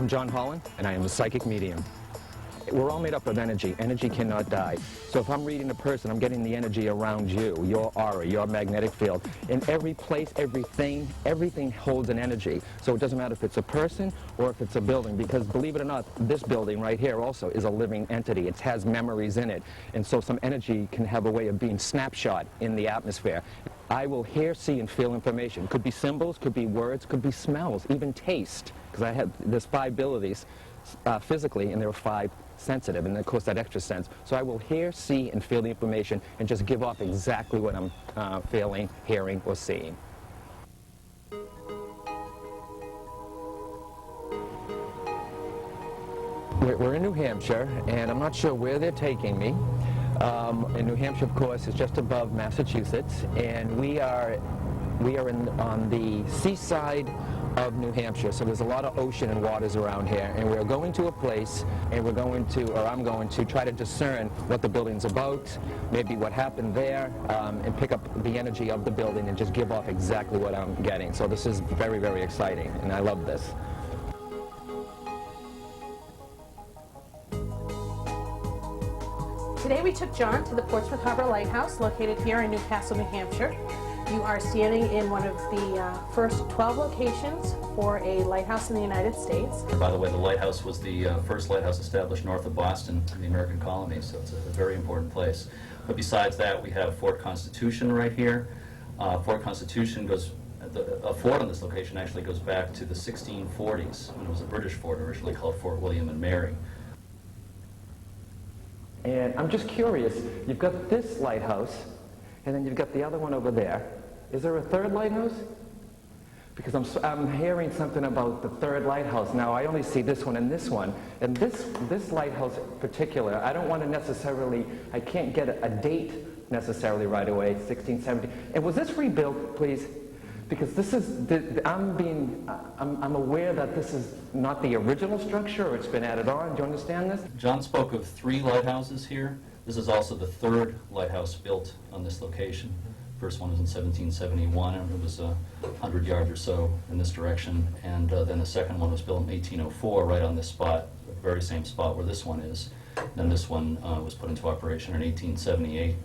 I'm John Holland, and I am a psychic medium. We're all made up of energy. Energy cannot die. So if I'm reading a person, I'm getting the energy around you, your aura, your magnetic field. In every place, everything holds an energy. So it doesn't matter if it's a person or if it's a building, because believe it or not, this building right here also is a living entity. It has memories in it. And so some energy can have a way of being snapshot in the atmosphere. I will hear, see, and feel information. Could be symbols, could be words, could be smells, even taste. Because there's 5 abilities physically, and there are 5 sensitive, and of course that extra sense. So I will hear, see, and feel the information and just give off exactly what I'm feeling, hearing, or seeing. We're in New Hampshire, and I'm not sure where they're taking me. And New Hampshire, of course, is just above Massachusetts, and we are on the seaside of New Hampshire, so there's a lot of ocean and waters around here, and we're going to a place, and I'm going to try to discern what the building's about, maybe what happened there, and pick up the energy of the building and just give off exactly what I'm getting. So this is very, very exciting, and I love this. Today we took John to the Portsmouth Harbor Lighthouse, located here in Newcastle, New Hampshire. You are standing in one of the first 12 locations for a lighthouse in the United States. By the way, the lighthouse was the first lighthouse established north of Boston in the American colonies, so it's a very important place. But besides that, we have Fort Constitution right here. Fort Constitution a fort on this location actually goes back to the 1640s, when it was a British fort, originally called Fort William and Mary. And I'm just curious, you've got this lighthouse, and then you've got the other one over there. Is there a third lighthouse? Because I'm hearing something about the third lighthouse. Now, I only see this one and this one. And this lighthouse in particular, I don't want to necessarily, I can't get a date necessarily right away, 1670. And was this rebuilt, please? Because this is, I'm aware that this is not the original structure, or it's been added on. Do you understand this? John spoke of 3 lighthouses here. This is also the 3rd lighthouse built on this location. First one was in 1771, and it was 100 yards or so in this direction. And then the second one was built in 1804, right on this spot, the very same spot where this one is. Then this one was put into operation in 1878.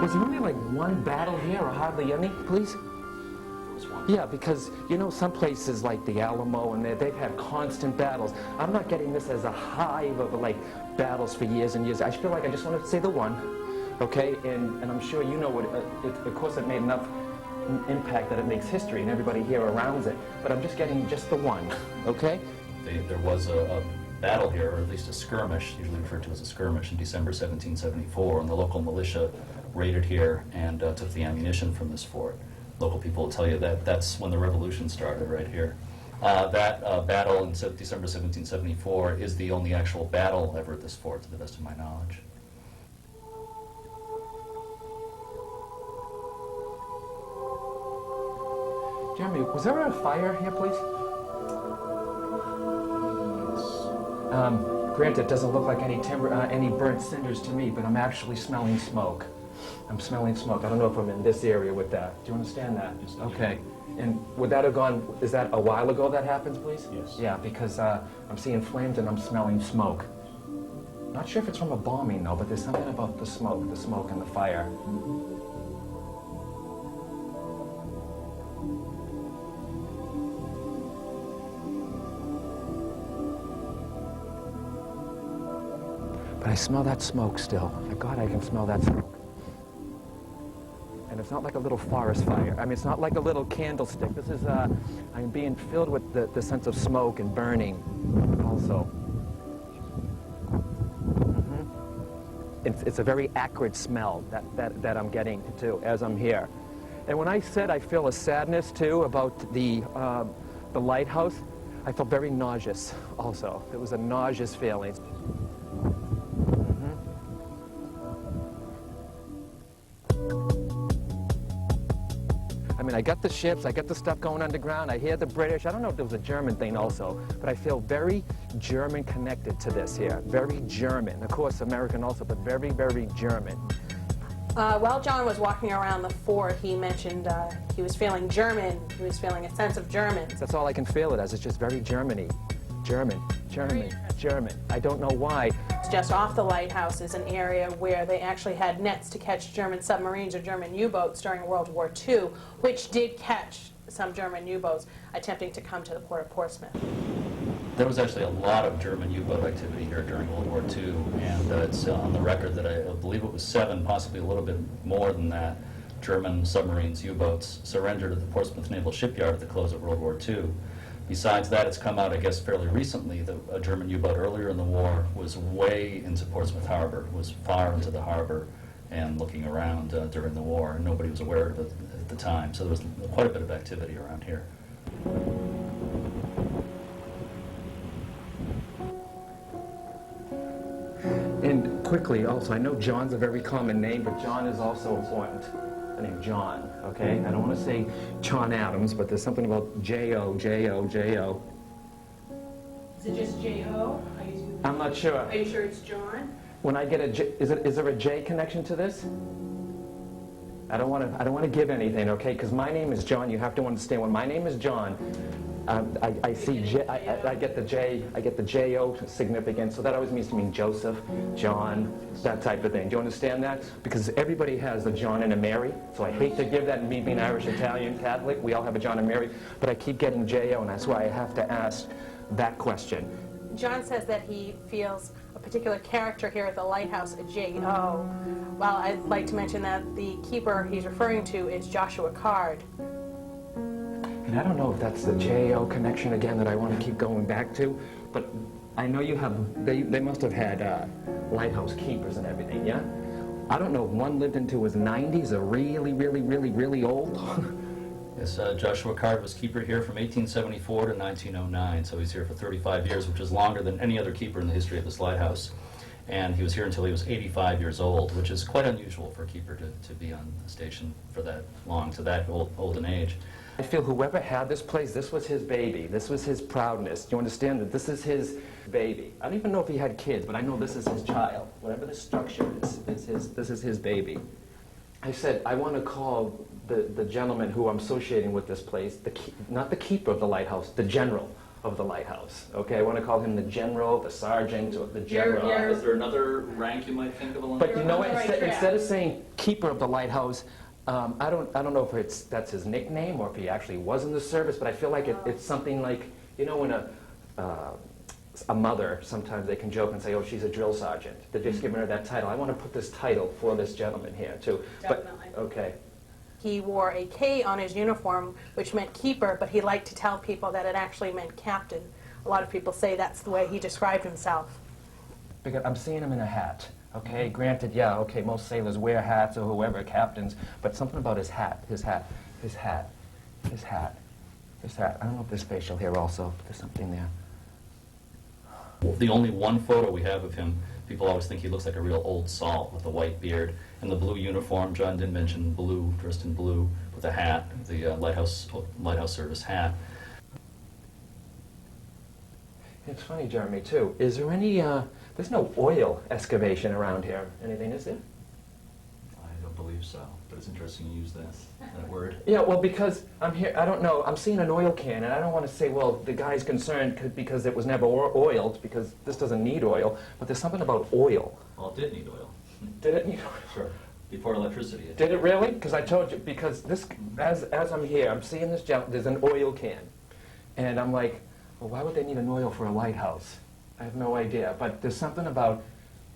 Was there only like one battle here, or hardly any, please? Yeah, because, you know, some places like the Alamo, and they've had constant battles. I'm not getting this as a hive of, like, battles for years and years. I feel like I just wanted to say the one, okay? And I'm sure you know what, of course it made enough impact that it makes history, and everybody here around it. But I'm just getting just the one, okay? There was a battle here, or at least a skirmish, usually referred to as a skirmish, in December 1774, and the local militia raided here and took the ammunition from this fort. Local people will tell you that that's when the revolution started, right here. That battle in December 1774 is the only actual battle ever at this fort, to the best of my knowledge. Jeremy, was there a fire here, please? Granted, it doesn't look like any timber, any burnt cinders to me, but I'm actually smelling smoke. I'm smelling smoke. I don't know if I'm in this area with that. Do you understand that? Yes. Okay. And would that have gone, is that a while ago that happens, please? Yes. Yeah, because I'm seeing flames and I'm smelling smoke. Not sure if it's from a bombing, though, but there's something about the smoke and the fire. But I smell that smoke still. My God, I can smell that smoke. And it's not like a little forest fire. I mean, it's not like a little candlestick. This is, I'm being filled with the sense of smoke and burning also. It's a very acrid smell that I'm getting too as I'm here. And when I said I feel a sadness too about the lighthouse, I felt very nauseous also. It was a nauseous feeling. I mean, I got the ships, I got the stuff going underground, I hear the British. I don't know if there was a German thing also, but I feel very German connected to this here. Very German. Of course, American also, but very, very German. While John was walking around the fort, he mentioned he was feeling German. He was feeling a sense of German. That's all I can feel it as. It's just very Germany. German, German, German. I don't know why. Just off the lighthouse is an area where they actually had nets to catch German submarines or German U-boats during World War II, which did catch some German U-boats attempting to come to the port of Portsmouth. There was actually a lot of German U-boat activity here during World War II, and it's on the record that I believe it was 7, possibly a little bit more than that, German submarines, U-boats, surrendered at the Portsmouth Naval Shipyard at the close of World War II. Besides that, it's come out, I guess, fairly recently that a German U-boat earlier in the war was way into Portsmouth Harbor, was far into the harbor and looking around during the war, and nobody was aware of it at the time. So there was quite a bit of activity around here. And quickly, also, I know John's a very common name, but John is also important. The name John, okay? I don't want to say John Adams, but there's something about J-O, J-O, J-O. Is it just J-O? I'm not sure. Are you sure it's John? When I get a J, is there a J connection to this? I don't want to give anything, okay? Because my name is John. You have to understand, when my name is John, I see J, I get the J, I get the J-O significance, so that always means to mean Joseph, John, that type of thing. Do you understand that? Because everybody has a John and a Mary, so I hate to give that, me being Irish, Italian, Catholic, we all have a John and Mary, but I keep getting J-O, and that's why I have to ask that question. John says that he feels a particular character here at the lighthouse, a J-O. Well, I'd like to mention that the keeper he's referring to is Joshua Card. And I don't know if that's the J-O connection again that I want to keep going back to, but I know you have, they must have had lighthouse keepers and everything, yeah? I don't know if one lived into his 90s or really old. Yes, Joshua Card was keeper here from 1874 to 1909, so he's here for 35 years, which is longer than any other keeper in the history of this lighthouse. And he was here until he was 85 years old, which is quite unusual for a keeper to be on the station for that long, to that old an age. I feel whoever had this place, this was his baby. This was his proudness. You understand that this is his baby. I don't even know if he had kids, but I know this is his child. Whatever the structure is this is his baby. I said, I want to call the gentleman who I'm associating with this place, not the keeper of the lighthouse, the general of the lighthouse. Okay, I want to call him the general, the sergeant, or the general. Is there another rank you might think of along? But you know what? Instead of saying keeper of the lighthouse, I don't know if that's his nickname or if he actually was in the service, but I feel like it's something like, you know, when a mother, sometimes they can joke and say, oh, she's a drill sergeant. They're just giving her that title. I want to put this title for this gentleman here, too. Definitely. But, okay. He wore a K on his uniform, which meant keeper, but he liked to tell people that it actually meant captain. A lot of people say that's the way he described himself. Because I'm seeing him in a hat. Okay, granted, yeah, okay, most sailors wear hats or whoever, captains, but something about his hat. I don't know if there's facial hair also, but there's something there. The only one photo we have of him, people always think he looks like a real old salt with a white beard and the blue uniform. John did mention blue, dressed in blue with a hat, the lighthouse service hat. It's funny, Jeremy, too. Is there any, there's no oil excavation around here. Anything, is there? I don't believe so, but it's interesting you use that word. Yeah, well, because I'm here, I don't know, I'm seeing an oil can, and I don't want to say, well, the guy's concerned because it was never oiled, because this doesn't need oil, but there's something about oil. Well, it did need oil. Did it need oil? Sure. Before electricity. Did it really? Because I told you, because this, as I'm here, I'm seeing this gentleman, there's an oil can, and I'm like, well, why would they need an oil for a lighthouse? I have no idea, but there's something about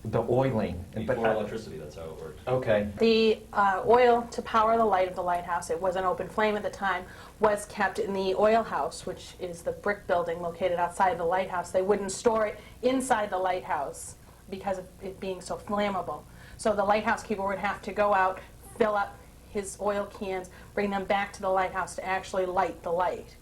the oiling. Before electricity, that's how it worked. Okay. The oil to power the light of the lighthouse, it was an open flame at the time, was kept in the oil house, which is the brick building located outside the lighthouse. They wouldn't store it inside the lighthouse because of it being so flammable. So the lighthouse keeper would have to go out, fill up his oil cans, bring them back to the lighthouse to actually light the light.